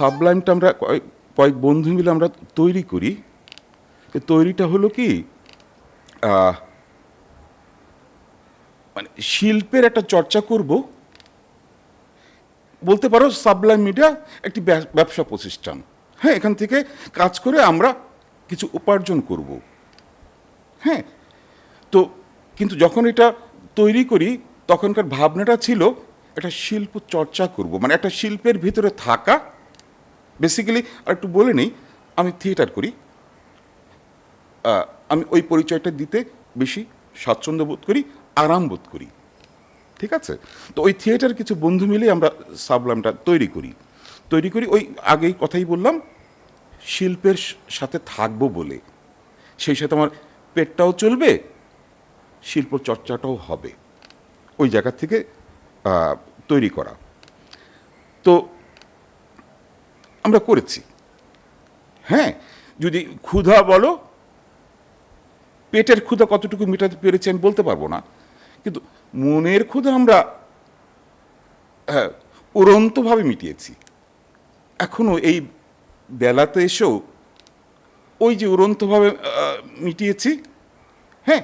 সাবলাইমটা আমরা কয়েক বন্ধু মিলে আমরা তৈরি করি। তৈরিটা হলো কি মানে শিল্পের একটা চর্চা করব, বলতে পারো সাবলাইম মিডিয়া একটি ব্যবসা প্রতিষ্ঠান। হ্যাঁ, এখান থেকে কাজ করে আমরা কিছু উপার্জন করব। হ্যাঁ, তো কিন্তু যখন এটা তৈরি করি তখনকার ভাবনাটা ছিল একটা শিল্প চর্চা করব, মানে একটা শিল্পের ভিতরে থাকা। বেসিক্যালি আর একটু বলে নেই, আমি থিয়েটার করি। আমি ওই পরিচয়টা দিতে বেশি স্বাচ্ছন্দ্য বোধ করি, আরাম বোধ করি। ঠিক আছে, তো ওই থিয়েটার কিছু বন্ধু মিলে আমরা সাবলামটা তৈরি করি। ওই আগেই কথাই বললাম, শিল্পের সাথে থাকবো বলে। সেই সাথে আমার পেটটাও চলবে, শিল্প চর্চাটাও হবে, ওই জায়গা থেকে তৈরি করা। তো আমরা করেছি। হ্যাঁ, যদি ক্ষুধা বলো, পেটের ক্ষুধা কতটুকু মেটাতে পেরেছি আমি বলতে পারবো না, কিন্তু মনের ক্ষুধা আমরা উড়ন্তভাবে মিটিয়েছি। এখনো এই বেলাতে এসেও ওই যে উড়ন্তভাবে মিটিয়েছি, হ্যাঁ,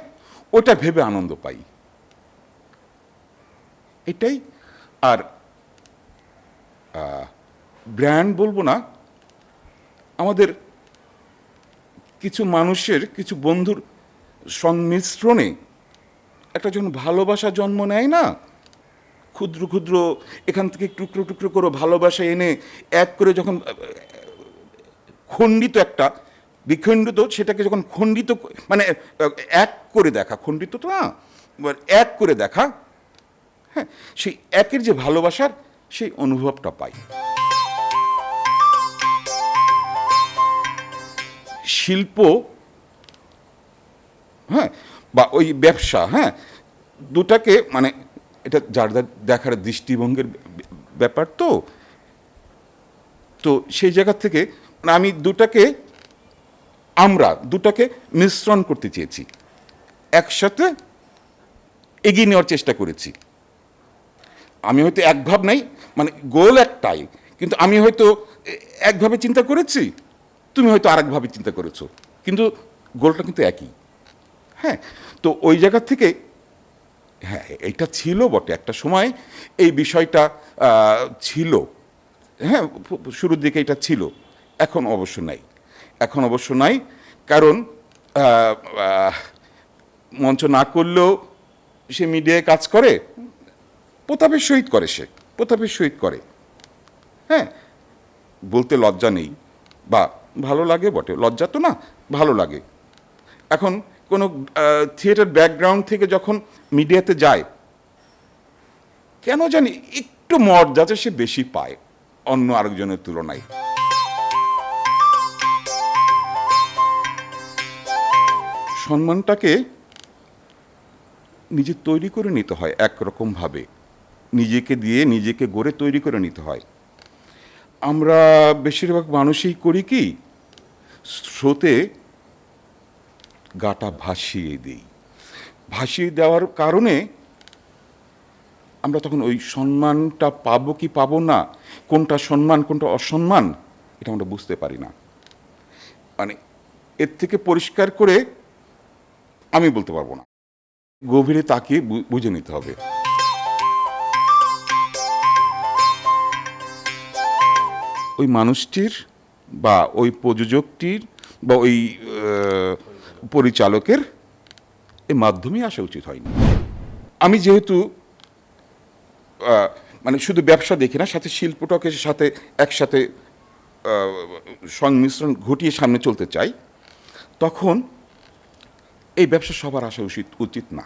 ওটা ভেবে আনন্দ পাই, এটাই। আর ব্র্যান্ড বলবো না, আমাদের কিছু মানুষের, কিছু বন্ধুর সংমিশ্রণে একটা যখন ভালোবাসা জন্ম নেয় না, ক্ষুদ্র ক্ষুদ্র এখান থেকে টুকরো টুকরো করে ভালোবাসা এনে এক করে যখন খণ্ডিত একটা বিখণ্ডিত, সেটাকে যখন খণ্ডিত মানে এক করে দেখা, খণ্ডিত তো না, এক করে দেখা, হ্যাঁ, সেই একের যে ভালোবাসার সেই অনুভবটা পাই। শিল্প, হ্যাঁ, বা ওই ব্যবসা, হ্যাঁ, দুটাকে মানে এটা যার যার দেখার দৃষ্টিভঙ্গির ব্যাপার। তো তো সেই জায়গা থেকে আমি আমরা দুটাকে মিশ্রণ করতে চেয়েছি, একসাথে এগিয়ে নেওয়ার চেষ্টা করেছি। আমি হয়তো এক ভাব নাই, মানে গোল একটাই, কিন্তু আমি হয়তো একভাবে চিন্তা করেছি, তুমি হয়তো আরেকভাবে চিন্তা করেছো, কিন্তু গোলটা কিন্তু একই। হ্যাঁ, তো ওই জায়গা থেকে, হ্যাঁ, এটা ছিল বটে একটা সময়, এই বিষয়টা ছিল। হ্যাঁ, শুরুর দিকে এটা ছিল, এখন অবশ্য নাই। কারণ মঞ্চ না করলেও সে মিডিয়ায় কাজ করে, প্রতাপের সহিত করে। হ্যাঁ, বলতে লজ্জা নেই, বা ভালো লাগে বটে, লজ্জা তো না, ভালো লাগে। এখন কোনো থিয়েটার ব্যাকগ্রাউন্ড থেকে যখন মিডিয়াতে যায়, কেন জানি একটু মর্যাদা সে বেশি পায় অন্য আরেকজনের তুলনায়। সম্মানটাকে নিজে তৈরি করে নিতে হয়, একরকমভাবে নিজেকে দিয়ে, নিজেকে গড়ে তৈরি করে নিতে হয়। আমরা বেশিরভাগ মানুষই করি কি, স্রোতে গাটা ভাসিয়ে দেওয়ার কারণে আমরা তখন ওই সম্মানটা পাবো কি পাবো না, কোনটা সম্মান কোনটা অসম্মান, এটা আমরা বুঝতে পারি না। মানে এর থেকে পরিষ্কার করে আমি বলতে পারবো না, গভীরে তাকিয়ে বুঝে নিতে হবে। ওই মানুষটির বা ওই প্রযোজকটির বা ওই পরিচালকের এই মাধ্যমেই আসা উচিত হয়নি। আমি যেহেতু মানে শুধু ব্যবসা দেখি না, সাথে শিল্পটাকে সাথে একসাথে সংমিশ্রণ ঘটিয়ে সামনে চলতে চাই, তখন এই ব্যবসা সবার আসা উচিত না।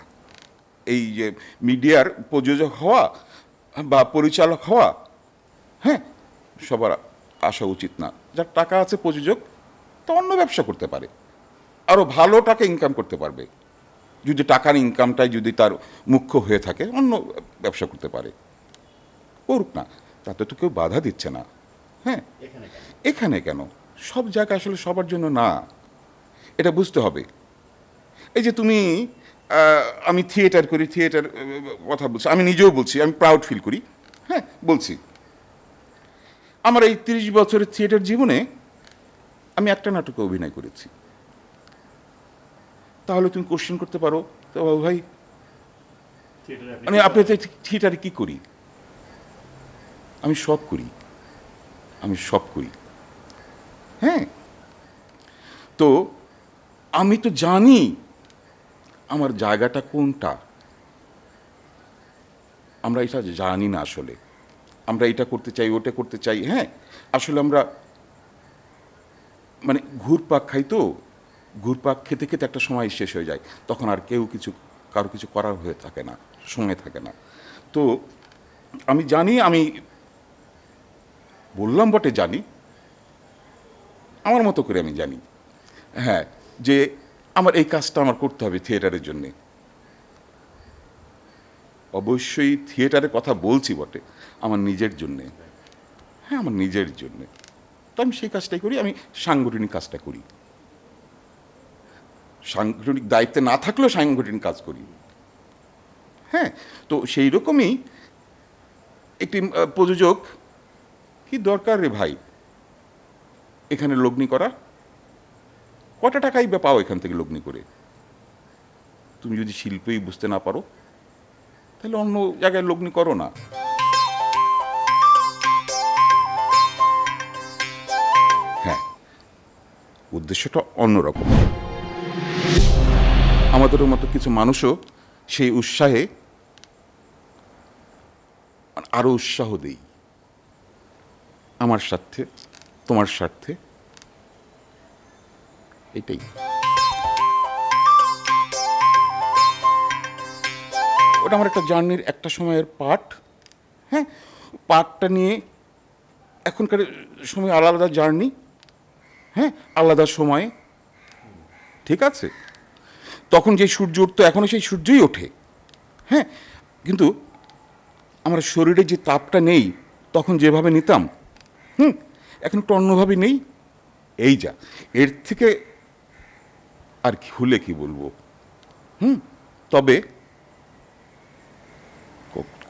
এই যে মিডিয়ার প্রযোজক হওয়া বা পরিচালক হওয়া, হ্যাঁ, সবার আসা উচিত না। যার টাকা আছে প্রযোজক, তো অন্য ব্যবসা করতে পারে, আরও ভালো টাকা ইনকাম করতে পারবে, যদি টাকার ইনকামটাই যদি তার মুখ্য হয়ে থাকে, অন্য ব্যবসা করতে পারে, করুক না, তাতে তো কেউ বাধা দিচ্ছে না। হ্যাঁ, এখানে কেন, সব জায়গা আসলে সবার জন্য না, এটা বুঝতে হবে। এই যে তুমি, আমি থিয়েটার করি, থিয়েটার কথা বলছি, আমি নিজেও বলছি, আমি প্রাউড ফিল করি। হ্যাঁ, বলছি আমার এই 30 বছরের থিয়েটার জীবনে আমি একটা নাটকে অভিনয় করেছি। তাহলে তুমি কোশ্চেন করতে পারো, তো বাবু ভাই মানে আপনি থিয়েটারে কি করি? আমি সব করি, আমি সব করি। হ্যাঁ, তো আমি তো জানি আমার জায়গাটা কোনটা। আমরা এটা জানি না আসলে, আমরা এটা করতে চাই, ওটা করতে চাই। হ্যাঁ, আসলে আমরা মানে ঘুরপাক খাই, তো ঘুরপাক খেতে খেতে একটা সময় শেষ হয়ে যায়, তখন আর কেউ কিছু, কারো কিছু করার হয়ে থাকে না, সময় থাকে না। তো আমি জানি, আমি বললাম বটে জানি, আমার মতো করে আমি জানি, হ্যাঁ, যে আমার এই কাজটা আমার করতে হবে থিয়েটারের জন্যে। অবশ্যই থিয়েটারের কথা বলছি বটে, আমার নিজের জন্যে। হ্যাঁ, আমার নিজের জন্যে। তো আমি সেই কাজটাই করি, আমি সাংগঠনিক কাজটা করি। সাংগঠনিক দায়িত্বে না থাকলেও সাংগঠনিক কাজ করি। হ্যাঁ, তো সেই রকমই একটি প্রযোজক, কি দরকার রে ভাই এখানে লগ্নি করা? কটা টাকাই বা পাও এখান থেকে লগ্নি করে? তুমি যদি শিল্পই বুঝতে না পারো, তাহলে অন্য জায়গায় লগ্নি করো না। হ্যাঁ, উদ্দেশ্যটা অন্যরকম। আমাদের মতো কিছু মানুষও সেই উৎসাহে আরো উৎসাহ দেই, আমার স্বার্থে, তোমার স্বার্থে। এটাই। ওটা আমার একটা জার্নির একটা সময়ের পার্ট। হ্যাঁ, পার্টটা নিয়ে এখনকার সময় আলাদা জার্নি। হ্যাঁ, আলাদা সময়ে, ঠিক আছে। তখন যে সূর্য উঠতো, এখনো সেই সূর্যই ওঠে। হ্যাঁ, কিন্তু আমার শরীরে যে তাপটা নেই, তখন যেভাবে নিতাম, এখন একটু অন্যভাবে নেই। এই যা, এর থেকে আর খুলে কি বলবো। তবে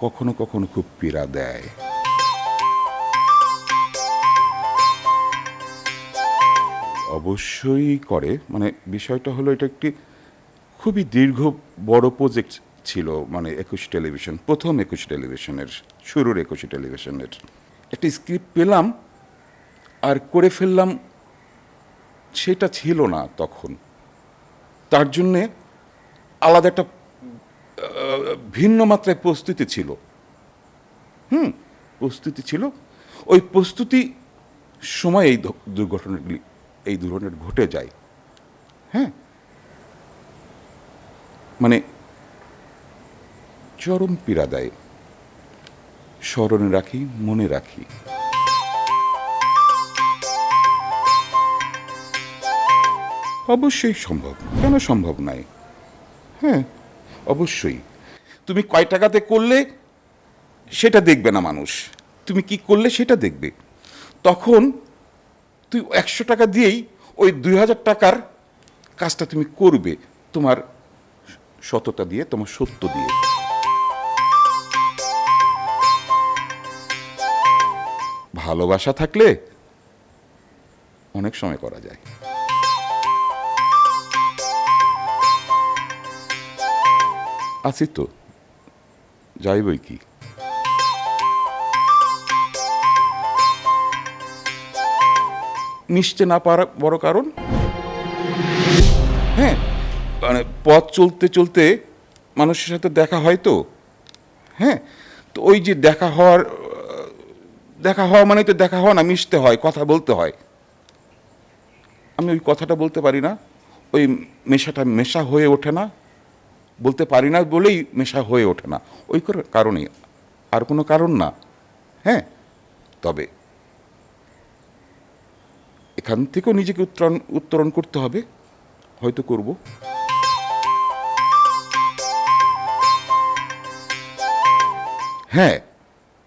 কখনো কখনো খুব পীড়া দেয়। অবশ্যই করে, মানে বিষয়টা হলো এটা একটি খুবই দীর্ঘ বড় প্রজেক্ট ছিল, মানে 21 টেলিভিশন, প্রথম 21 টেলিভিশনের, শুরুর 21 টেলিভিশনের একটা স্ক্রিপ্ট পেলাম আর করে ফেললাম, সেটা ছিল না তখন। তার জন্যে আলাদা একটা ভিন্ন মাত্রায় প্রস্তুতি ছিল। প্রস্তুতি ছিল, ওই প্রস্তুতি সময় এই দুর্ঘটনাগুলি, এই ধরনের ঘটে যায়। হ্যাঁ, মানে চরম পীড়া দেয়। স্মরণে রাখি, মনে রাখি। অবশ্যই সম্ভব, কেন সম্ভব নয়? হ্যাঁ, অবশ্যই। তুমি কয় টাকাতে করলে সেটা দেখবে না মানুষ, তুমি কি করলে সেটা দেখবে। তখন তুই 100 টাকা দিয়েই ওই 2000 টাকার কাজটা তুমি করবে, তোমার সততা দিয়ে, তোমার সত্য দিয়ে। ভালোবাসা থাকলে অনেক সময় করা যায়। আছি তো, যাইবই কি। মিশতে না পারা বড় কারণ। হ্যাঁ, মানে পথ চলতে চলতে মানুষের সাথে দেখা হয় তো। হ্যাঁ, তো ওই যে দেখা হওয়া মানে তো দেখা হওয়া না, মিশতে হয়, কথা বলতে হয়। আমি ওই কথাটা বলতে পারি না, ওই মেশাটা মেশা হয়ে ওঠে না, বলতে পারি না বলেই মেশা হয়ে ওঠে না, ওই কারণেই, আর কোনো কারণ না। হ্যাঁ, তবে এখান থেকেও নিজেকে উত্তরণ করতে হবে, হয়তো করব। হ্যাঁ,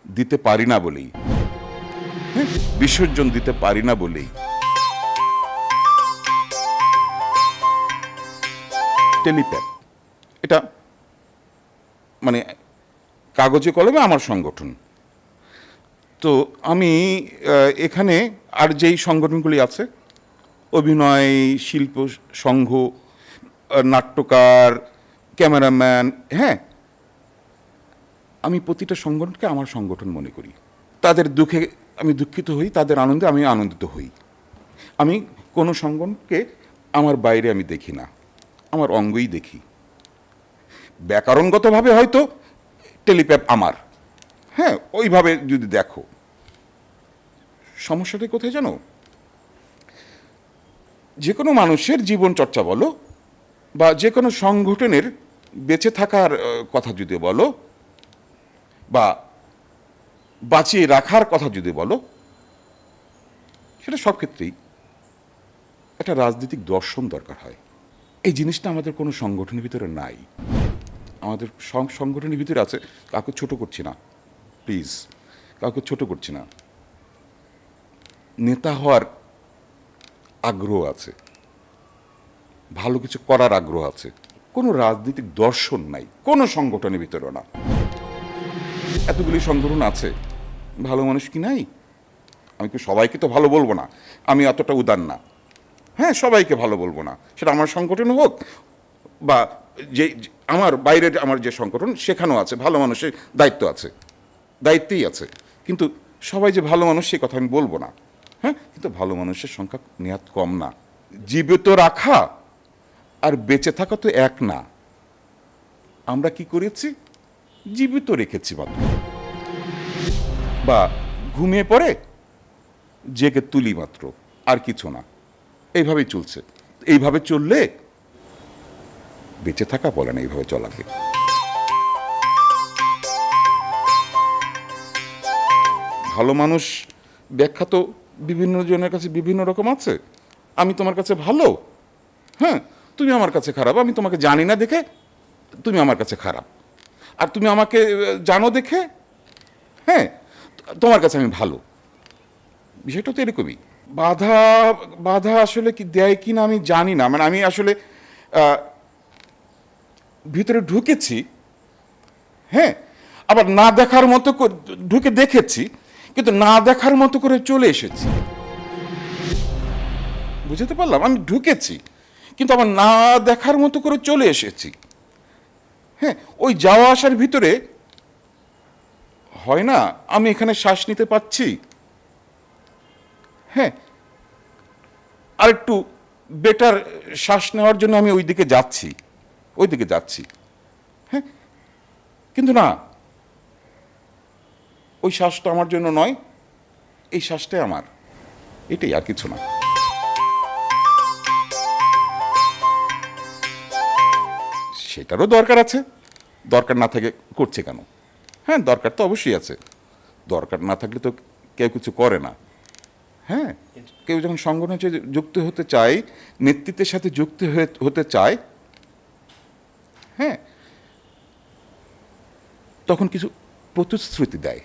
দিতে পারি না বলেই, হ্যাঁ, বিসর্জন দিতে পারি না বলেই। টেলিপ্যাথ, এটা মানে কাগজে কলমে আমার সংগঠন। তো আমি এখানে আর যেই সংগঠনগুলি আছে, অভিনয় শিল্প সংঘ, নাট্যকার, ক্যামেরাম্যান, হ্যাঁ, আমি প্রতিটা সংগঠনকে আমার সংগঠন মনে করি। তাদের দুঃখে আমি দুঃখিত হই, তাদের আনন্দে আমি আনন্দিত হই। আমি কোনো সংগঠনকে আমার বাইরে আমি দেখি না, আমার অঙ্গই দেখি। ব্যাকরণগতভাবে হয়তো টেলিপ্যাপ আমার, হ্যাঁ, ওইভাবে যদি দেখো। সমস্যাটা কোথায় জানো? যে কোনো মানুষের জীবন চর্চা বলো বা যে কোনো সংগঠনের বেঁচে থাকার কথা যদি বলো বা বাঁচিয়ে রাখার কথা যদি বলো, সেটা সব ক্ষেত্রেই একটা রাজনৈতিক দর্শন দরকার হয়। এই জিনিসটা আমাদের কোনো সংগঠনের ভিতরে নাই। আমাদের সংগঠনের ভিতরে আছে, কাউকে ছোট করছি না, প্লিজ, কাউকে ছোট করছি না। নেতা হওয়ার আগ্রহ আছে, ভালো কিছু করার আগ্রহ আছে, কোনো রাজনৈতিক দর্শন নাই কোনো সংগঠনের ভিতরে না। এতগুলি সংগঠন আছে, ভালো মানুষ কি নাই? আমি কি সবাইকে তো ভালো বলবো না, আমি অতটা উদার না। হ্যাঁ, সবাইকে ভালো বলবো না, সেটা আমার সংগঠন হোক বা যে আমার বাইরের আমার যে সংগঠন, সেখানেও আছে ভালো মানুষের দায়িত্ব আছে, দায়িত্বেই আছে। কিন্তু সবাই যে ভালো মানুষ সে কথা আমি বলবো না। হ্যাঁ, কিন্তু ভালো মানুষের সংখ্যা নেহাত কম না। জীবিত রাখা আর বেঁচে থাকা তো এক না। আমরা কি করেছি? জীবিত রেখেছি মাত্র, বা ঘুমিয়ে পড়ে জেগে তুলি মাত্র, আর কিছু না। এইভাবেই চলছে। এইভাবে চললে বেঁচে থাকা বলে না, এইভাবে চলাকে। ভালো মানুষ ব্যাখ্যা তো বিভিন্ন জনের কাছে বিভিন্ন রকম আছে। আমি তোমার কাছে ভালো, হ্যাঁ, তুমি আমার কাছে খারাপ। আমি তোমাকে জানি না দেখে তুমি আমার কাছে খারাপ, আর তুমি আমাকে জানো দেখে, হ্যাঁ, তোমার কাছে আমি ভালো। বিষয়টা তো এরকমই। বাধা বাধা আসলে কি দেয় কি না আমি জানি না। মানে আমি আসলে ভিতরে ঢুকেছি, হ্যাঁ, আবার না দেখার মতো ঢুকে দেখেছি, কিন্তু না দেখার মতো করে চলে এসেছি। বুঝতে পারলাম? আমি ঢুকেছি কিন্তু আবার না দেখার মতো করে চলে এসেছি। হ্যাঁ, ওই যাওয়া আসার ভিতরে হয় না, আমি এখানে শ্বাস নিতে পারছি, হ্যাঁ, আর একটু বেটার শ্বাস নেওয়ার জন্য আমি ওই দিকে যাচ্ছি, ওই দিকে যাচ্ছি, হ্যাঁ, কিন্তু না, ওই শ্বাসটা আমার জন্য নয়, এই শ্বাসটাই আমার, এটাই, আর কিছু না। সেটারও দরকার আছে, দরকার না থাকে করছে কেন? হ্যাঁ, দরকার তো অবশ্যই আছে, দরকার না থাকলে তো কেউ কিছু করে না। হ্যাঁ, কেউ যখন সংগঠনের সাথে যুক্ত হতে চায়, নেতৃত্বের সাথে যুক্ত হতে চায়, হ্যাঁ, তখন কিছু প্রতিশ্রুতি দেয়,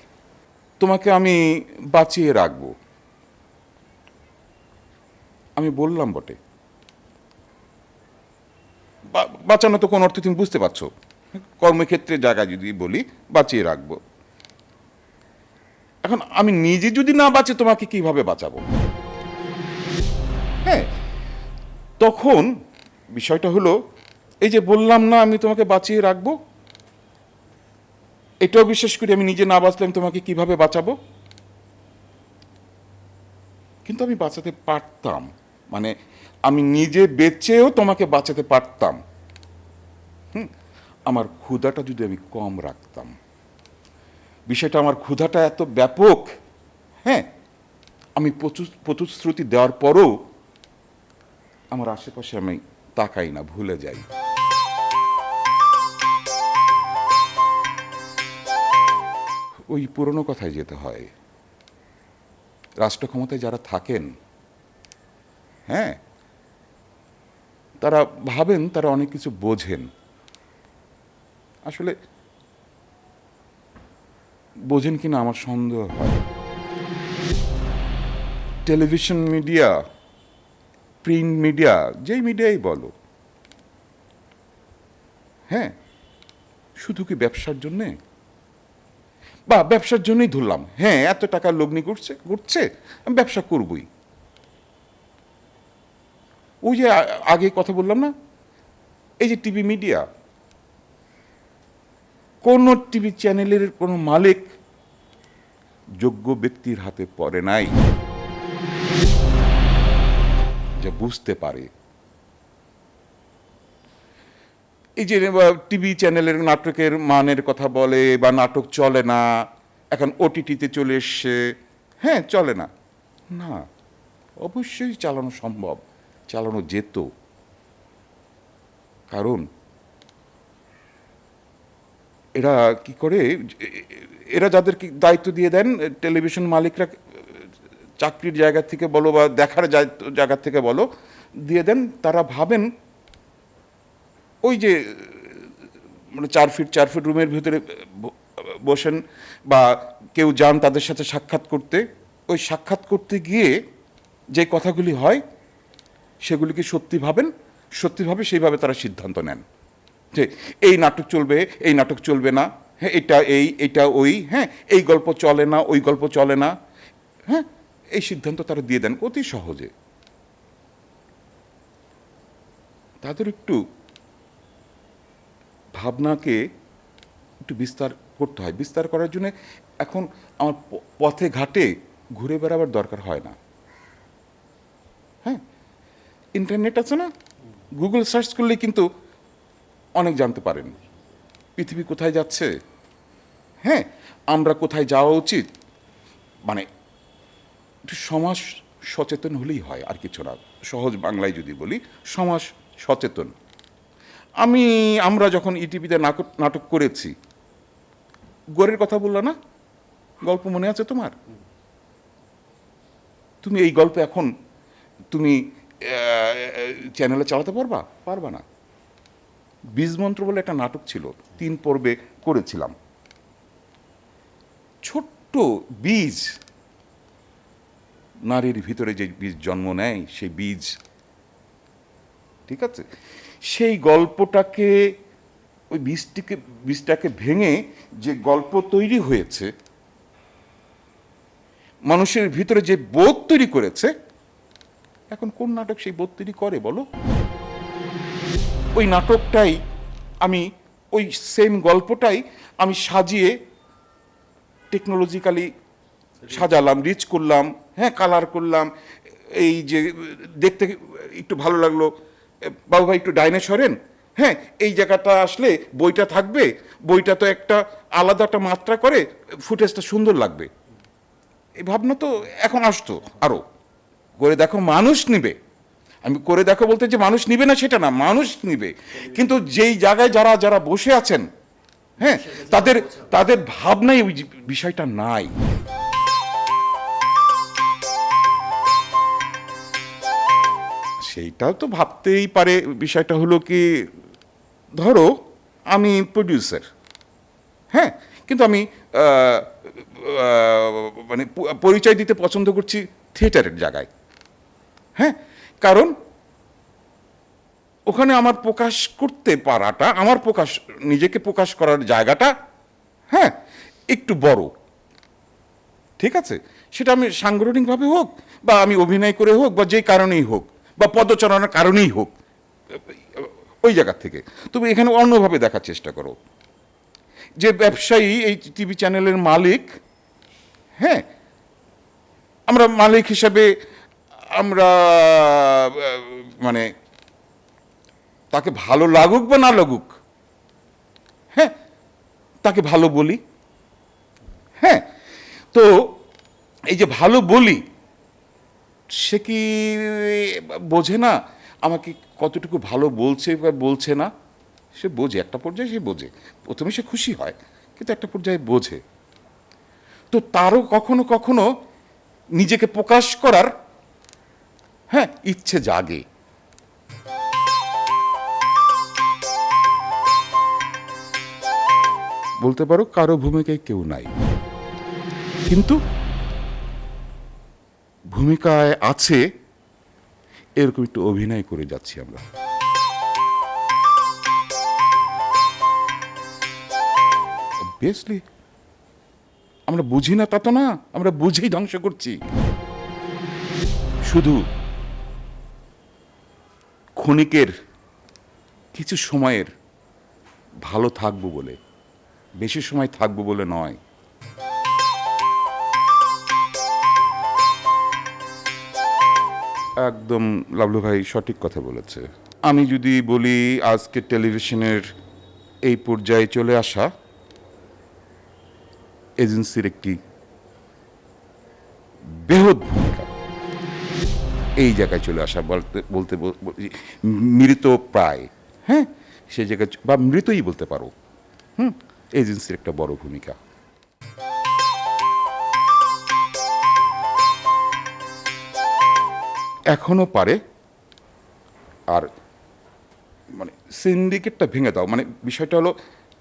তোমাকে আমি বাঁচিয়ে রাখবো। আমি বললাম বটে, বাঁচানো তো কোন অর্থে তুমি বুঝতে পারছো, কর্মক্ষেত্রের জায়গায় যদি বলি বাঁচিয়ে রাখবো। এখন আমি নিজে যদি না বাঁচি তোমাকে কিভাবে বাঁচাবো? হ্যাঁ, তখন বিষয়টা হলো, এই যে বললাম না আমি তোমাকে বাঁচিয়ে রাখবো, এটাও বিশ্বাস করি আমি নিজে না বাঁচলে আমি তোমাকে কিভাবে বাঁচাবো। কিন্তু আমি বাঁচাতে পারতাম, মানে আমি নিজে বেঁচেও তোমাকে বাঁচাতে পারতাম। আমার ক্ষুধাটা যদি আমি কম রাখতাম, বিষয়টা আমার ক্ষুধাটা এত ব্যাপক, হ্যাঁ, আমি প্রতিশ্রুতি দেওয়ার পরও আমার আশেপাশে আমি তাকাই না, ভুলে যাই। ওই পুরনো কথায় যেতে হয়। রাষ্ট্র ক্ষমতায় যারা থাকেন, হ্যাঁ, তারা ভাবেন তারা অনেক কিছু বোঝেন, আসলে বোঝেন কিনা আমার সন্দেহ হয়। টেলিভিশন মিডিয়া, প্রিন্ট মিডিয়া, যেই মিডিয়াই বলো, হ্যাঁ, শুধু কি ব্যবসার জন্যে? বা ব্যবসার জন্যই ধরলাম, হ্যাঁ এত টাকা লগ্নি ঘুরছে, আমি ব্যবসা করবই। ওই যে আগে কথা বললাম না, এই যে টিভি মিডিয়া, কোন টিভি চ্যানেলের কোনো মালিক যোগ্য ব্যক্তির হাতে পড়ে নাই, যে বুঝতে পারে। এই যে টিভি চ্যানেলের নাটকের মানের কথা বলে, বা নাটক চলে না, এখন ওটিটিতে চলে এসছে, হ্যাঁ চলে না, না অবশ্যই চালানো সম্ভব, চালানো যেত। কারণ এরা কি করে, এরা যাদেরকে দায়িত্ব দিয়ে দেন, টেলিভিশন মালিকরা চাকরির জায়গা থেকে বলো বা দেখার জায়গা থেকে বলো দিয়ে দেন, তারা ভাবেন ওই যে মানে 4 ফিট রুমের ভিতরে বসেন, বা কেউ যান তাদের সাথে সাক্ষাৎ করতে, ওই সাক্ষাৎ করতে গিয়ে যে কথাগুলি হয় সেগুলিকে সত্যি ভাবেন, সত্যিভাবে সেইভাবে তারা সিদ্ধান্ত নেন যে এই নাটক চলবে, এই নাটক চলবে না, হ্যাঁ এটা ওই, হ্যাঁ এই গল্প চলে না, ওই গল্প চলে না, হ্যাঁ এই সিদ্ধান্ত তারা দিয়ে দেন অতি সহজে। তাদের একটু ভাবনাকে একটু বিস্তার করতে হয়। বিস্তার করার জন্য এখন আমার পথে ঘাটে ঘুরে বেড়াবার দরকার হয় না। হ্যাঁ, ইন্টারনেট আছে না, গুগল সার্চ করলে কিন্তু অনেক জানতে পারেন, পৃথিবী কোথায় যাচ্ছে, হ্যাঁ আমরা কোথায় যাওয়া উচিত, মানে একটু সমাজ সচেতন হলেই হয়, আর কিছু না। সহজ বাংলায় যদি বলি, সমাজ সচেতন। আমরা যখন ইটিভিতে নাটক করেছি, গোরের কথা বললো না, গল্প মনে আছে তোমার? তুমি এই গল্প এখন তুমি চ্যানেলে চালাতে পারবা না। বীজমন্ত্র বলে একটা নাটক ছিল, 3 পর্বে করেছিলাম। ছোট্ট বীজ, নারীর ভিতরে যে বীজ জন্ম নেয়, সেই বীজ, ঠিক আছে, সেই গল্পটাকে, ওই বীজটাকে ভেঙে যে গল্প তৈরি হয়েছে, মানুষের ভিতরে যে বোধ তৈরি করেছে, এখন কোন নাটক সেই বোধ তৈরি করে বলো? ওই নাটকটাই আমি, ওই সেম গল্পটাই আমি সাজিয়ে টেকনোলজিক্যালি সাজালাম, রিচ করলাম, হ্যাঁ কালার করলাম, এই যে দেখতে একটু ভালো লাগলো, বাবু ভাই একটু ডাইনে সরেন, হ্যাঁ এই জায়গাটা আসলে বইটা থাকবে, বইটা তো একটা আলাদা একটা মাত্রা করে, ফুটেজটা সুন্দর লাগবে। এই ভাবনা তো এখন আসতো আরো। করে দেখো মানুষ নিবে, আমি করে দেখো বলতে যে মানুষ নিবে না সেটা না, মানুষ নিবে, কিন্তু যেই জায়গায় যারা যারা বসে আছেন, হ্যাঁ তাদের ভাবনাই ওই বিষয়টা নাই। সেইটাও তো ভাবতেই পারে। বিষয়টা হলো কি, ধরো আমি প্রডিউসার, হ্যাঁ কিন্তু আমি মানে পরিচয় দিতে পছন্দ করছি থিয়েটারের জায়গায়, হ্যাঁ কারণ ওখানে আমার প্রকাশ করতে পারাটা, আমার নিজেকে প্রকাশ করার জায়গাটা, হ্যাঁ একটু বড়, ঠিক আছে, সেটা আমি সাংগঠনিকভাবে হোক, বা আমি অভিনয় করে হোক, বা যে কারণেই হোক, বা পদচারণার কারণেই হোক, ওই জায়গা থেকে তুমি এখানে অন্যভাবে দেখার চেষ্টা করো। যে ব্যবসায়ী, এই টিভি চ্যানেলের মালিক, হ্যাঁ আমরা মালিক হিসাবে আমরা মানে তাকে ভালো লাগুক বা না লাগুক, হ্যাঁ তাকে ভালো বলি, হ্যাঁ তো এই যে ভালো বলি, সে কি বোঝে না আমাকে কতটুকু ভালো বলছে বা বলছে না? সে বোঝে, একটা পর্যায়ে সে বোঝে, প্রথমে সে খুশি হয়, কিন্তু একটা পর্যায়ে বোঝে। তো তারও কখনো কখনো নিজেকে প্রকাশ করার, হ্যাঁ ইচ্ছে জাগে। বলতে পারো কারো ভূমিকায় কেউ নাই, কিন্তু ভূমিকায় আছে এরকম একটু অভিনয় করে যাচ্ছি আমরা। অবভিয়াসলি আমরা বুঝি না তা তো না, আমরা বুঝেই ধ্বংস করছি। শুধু ক্ষণিকের কিছু সময়ের ভালো থাকবো বলে, বেশি সময় থাকবো বলে নয়। একদম লাবলু ভাই সঠিক কথা বলেছে। আমি যদি বলি আজকে টেলিভিশনের এই পর্যায়ে চলে আসা এজেন্সির একটি বৃহৎ ভূমিকা, এই জায়গায় চলে আসা বলতে বলতে মৃত প্রায়, হ্যাঁ সেই জায়গায় বা মৃতই বলতে পারো, এজেন্সির একটা বড় ভূমিকা। এখনো পারে। আর মানে সিন্ডিকেটটা ভেঙে দাও, মানে বিষয়টা হলো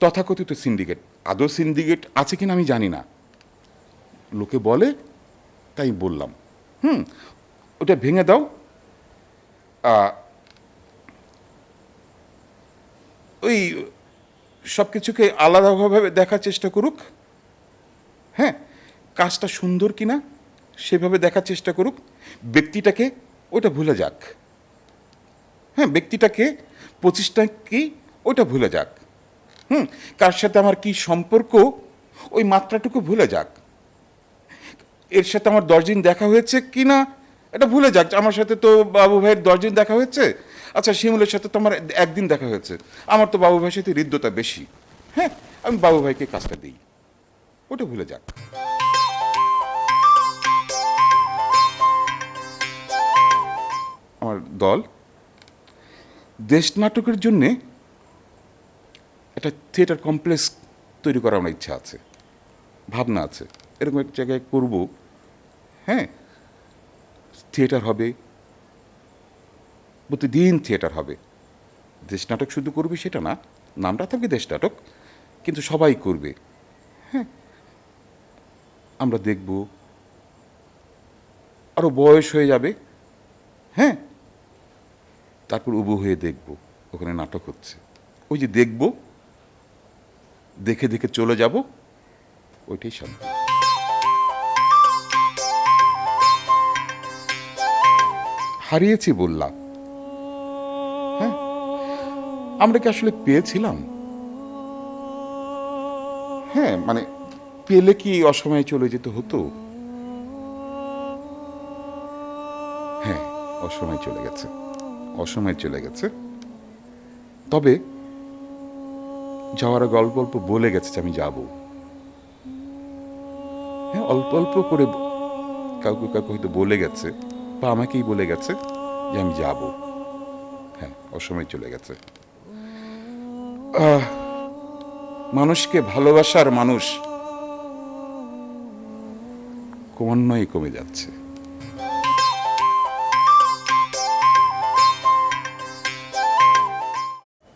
তথাকথিত সিন্ডিকেট, আদৌ সিন্ডিকেট আছে কিনা আমি জানি না, লোকে বলে তাই বললাম। ওটা ভেঙে দাও। ওই সব কিছুকে আলাদাভাবে দেখার চেষ্টা করুক, হ্যাঁ কাজটা সুন্দর কিনা সেভাবে দেখার চেষ্টা করুক, ব্যক্তিটাকে ওটা ভুলে যাক, হ্যাঁ ব্যক্তিটাকে প্রচেষ্টা কি ওটা ভুলে যাক, কার সাথে আমার কি সম্পর্ক ওই মাত্রাটুকু ভুলে যাক, এর সাথে আমার 10 দিন দেখা হয়েছে কি না এটা ভুলে যাক। আমার সাথে তো বাবু ভাইয়ের 10 দিন দেখা হয়েছে, আচ্ছা শিমুলের সাথে তো আমার একদিন দেখা হয়েছে, আমার তো বাবু ভাইয়ের সাথে হৃদ্যতা বেশি, হ্যাঁ আমি বাবু ভাইকে কাজটা দিই, ওটা ভুলে যাক। আমার দল দেশ নাটকের জন্যে একটা থিয়েটার কমপ্লেক্স তৈরি করার আমার ইচ্ছা আছে, ভাবনা আছে, এরকম এক জায়গায় করব, হ্যাঁ থিয়েটার হবে, প্রতিদিন থিয়েটার হবে। দেশ নাটক শুধু করবে সেটা না, নামটা থাকবে দেশ নাটক, কিন্তু সবাই করবে, হ্যাঁ আমরা দেখব, আরও বয়স হয়ে যাবে, হ্যাঁ তারপর উবু হয়ে দেখব ওখানে নাটক হচ্ছে, ওই যে দেখব, দেখে দেখে চলে যাব, ওইটাই শান্তি। হারিয়েছি বললাম, হ্যাঁ আমরা কি আসলে পেয়েছিলাম? হ্যাঁ মানে পেলে কি অসময়ে চলে যেতে হতো? হ্যাঁ অসময়ে চলে গেছে, অসময়ে চলে গেছে। তবে যাওয়ার আগে অল্প অল্প বলে গেছে যে আমি যাব, হ্যাঁ অল্প অল্প করে কাউকে কাউকে হয়তো বলে গেছে বা আমাকেই বলে গেছে যে আমি যাব, হ্যাঁ অসময়ে চলে গেছে। মানুষকে ভালোবাসার মানুষ ক্রমান্বয়ে কমে যাচ্ছে।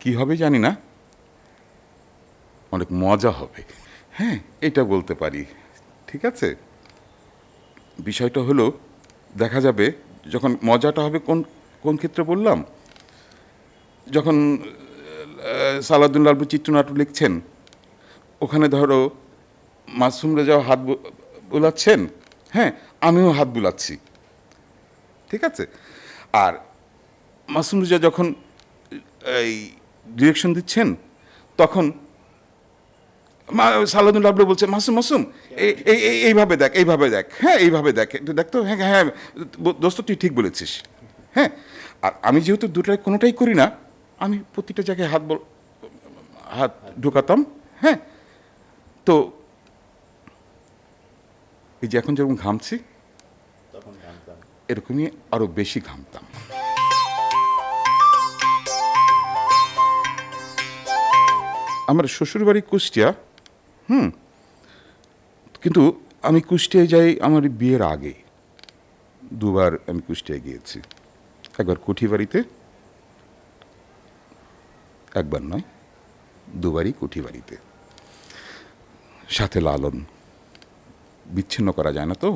কি হবে জানি না, অনেক মজা হবে, হ্যাঁ এটা বলতে পারি। ঠিক আছে, বিষয়টা হলো দেখা যাবে যখন মজাটা হবে, কোন কোন ক্ষেত্রে বললাম, যখন সালাউদ্দিন লালপু চিত্রনাট্য লিখছেন, ওখানে ধরো মাসুম রেজাও হাত বুলাচ্ছেন, হ্যাঁ আমিও হাত বুলাচ্ছি, ঠিক আছে। আর মাসুম রেজা যখন এই ডিরেকশন দিচ্ছেন, তখন সালাউদ্দিন লাবলু বলছে মাসুম মাসুম এইভাবে দেখ, এইভাবে দেখ, হ্যাঁ এইভাবে দেখ, একটু দেখ তো, হ্যাঁ হ্যাঁ দোস্ত তুই ঠিক বলেছিস, হ্যাঁ। আর আমি যেহেতু দুটায় কোনোটাই করি না, আমি প্রতিটা জায়গায় হাত ঢোকাতাম, হ্যাঁ। তো এই যে এখন যেরকম ঘামছি, এরকমই আরো বেশি ঘামতাম। আমার শ্বশুরবাড়ি কুষ্টিয়া, কিন্তু আমি কুষ্টিয়ায় যাই আমার বিয়ের আগে, দুবার আমি কুষ্টিয়ায় গিয়েছি, একবার কুঠিবাড়িতে, একবার নয় দুবারই কুঠিবাড়িতে, সাথে লালন, বিচ্ছিন্ন করা যায় না তো,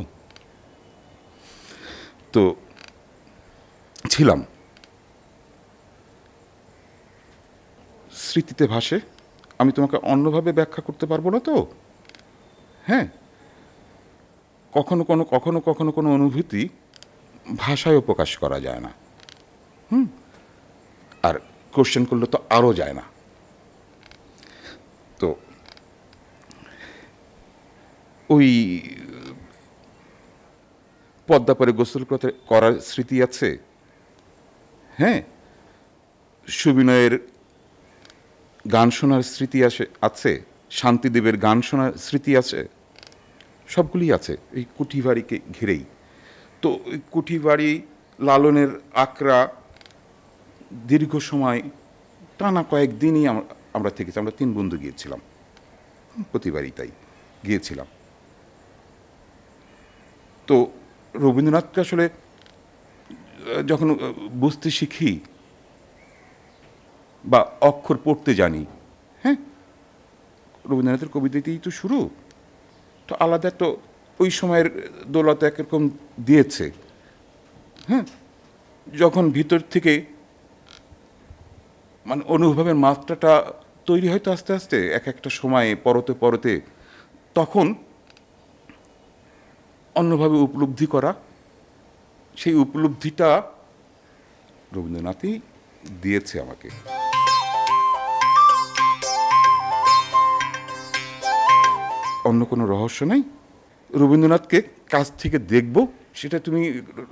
তো ছিলাম। স্মৃতিতে ভাসে, আমি তোমাকে অন্যভাবে ব্যাখ্যা করতে পারবো না তো, হ্যাঁ কখনো কোনো অনুভূতি ভাষায়ও প্রকাশ করা যায় না। আর কোশ্চেন করলে তো আরও যায় না। তো ওই পদ্মা পরে গোসল করার স্মৃতি আছে, হ্যাঁ, সুবিনয়ের গান শোনার স্মৃতি আছে, শান্তিদেবের গান শোনার স্মৃতি আছে, সবগুলি আছে এই কুঠিবাড়িকে ঘিরেই। তো ওই কুঠিবাড়ি লালনের আকড়া দীর্ঘ সময় টানা কয়েকদিনই আমরা থেকেছি। আমরা 3 বন্ধু গিয়েছিলাম, প্রতিবারই তাই গিয়েছিলাম। তো রবীন্দ্রনাথকে আসলে যখন বুঝতে শিখি বা অক্ষর পড়তে জানি, হ্যাঁ, রবীন্দ্রনাথের কবিতাতেই তো শুরু, তো আলাদা তো ওই সময়ের দৌলত একরকম দিয়েছে। হ্যাঁ, যখন ভিতর থেকে মানে অনুভবের মাত্রাটা তৈরি হয়তো আস্তে আস্তে এক একটা সময়ে পরতে পরতে, তখন অন্যভাবে উপলব্ধি করা, সেই উপলব্ধিটা রবীন্দ্রনাথই দিয়েছে আমাকে। অন্য কোনো রহস্য নেই। রবীন্দ্রনাথকে কাছ থেকে দেখব, সেটা তুমি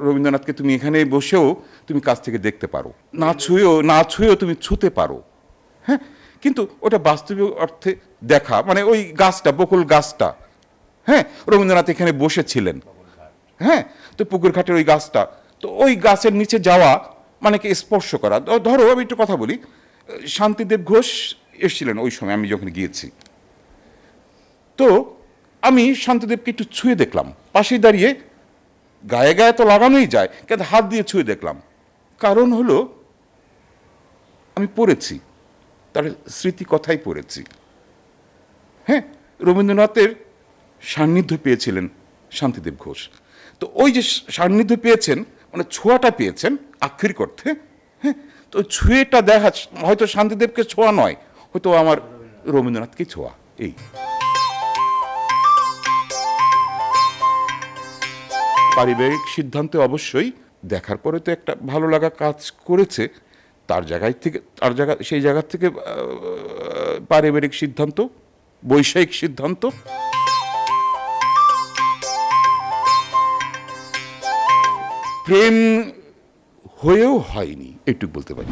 রবীন্দ্রনাথকে তুমি এখানে বসেও তুমি কাছ থেকে দেখতে পারো, না ছুঁয়েও তুমি ছুঁতে পারো। হ্যাঁ, কিন্তু ওটা বাস্তবিক অর্থে দেখা, মানে ওই গাছটা, বকুল গাছটা, হ্যাঁ, রবীন্দ্রনাথ এখানে বসেছিলেন, হ্যাঁ, তো পুকুর ঘাটের ওই গাছটা, তো ওই গাছের নিচে যাওয়া মানে কি স্পর্শ করা। ধরো আমি একটু কথা বলি, শান্তিদেব ঘোষ এসেছিলেন ওই সময় আমি যখন গিয়েছি, তো আমি শান্তিদেবকে একটু ছুঁয়ে দেখলাম, পাশেই দাঁড়িয়ে, গায়ে গায়ে তো লাগানোই যায়, কিন্তু হাত দিয়ে ছুঁয়ে দেখলাম। কারণ হলো আমি পড়েছি, তার স্মৃতি কথাই পড়েছি। হ্যাঁ, রবীন্দ্রনাথের সান্নিধ্য পেয়েছিলেন শান্তিদেব ঘোষ। তো ওই যে সান্নিধ্য পেয়েছেন, মানে ছোঁয়াটা পেয়েছেন আক্ষরিক অর্থে, হ্যাঁ, তো ছুঁয়েটা দেখা হয়তো শান্তিদেবকে ছোঁয়া নয়, হয়তো আমার রবীন্দ্রনাথকে ছোঁয়া। এই পারিবারিক সিদ্ধান্তে অবশ্যই দেখার পরে তো একটা ভালো লাগা কাজ করেছে, সেই জায়গা থেকে পারিবারিক সিদ্ধান্ত, বৈষয়িক সিদ্ধান্ত। প্রেম হয়েও হয়নি, এটুকু বলতে পারি।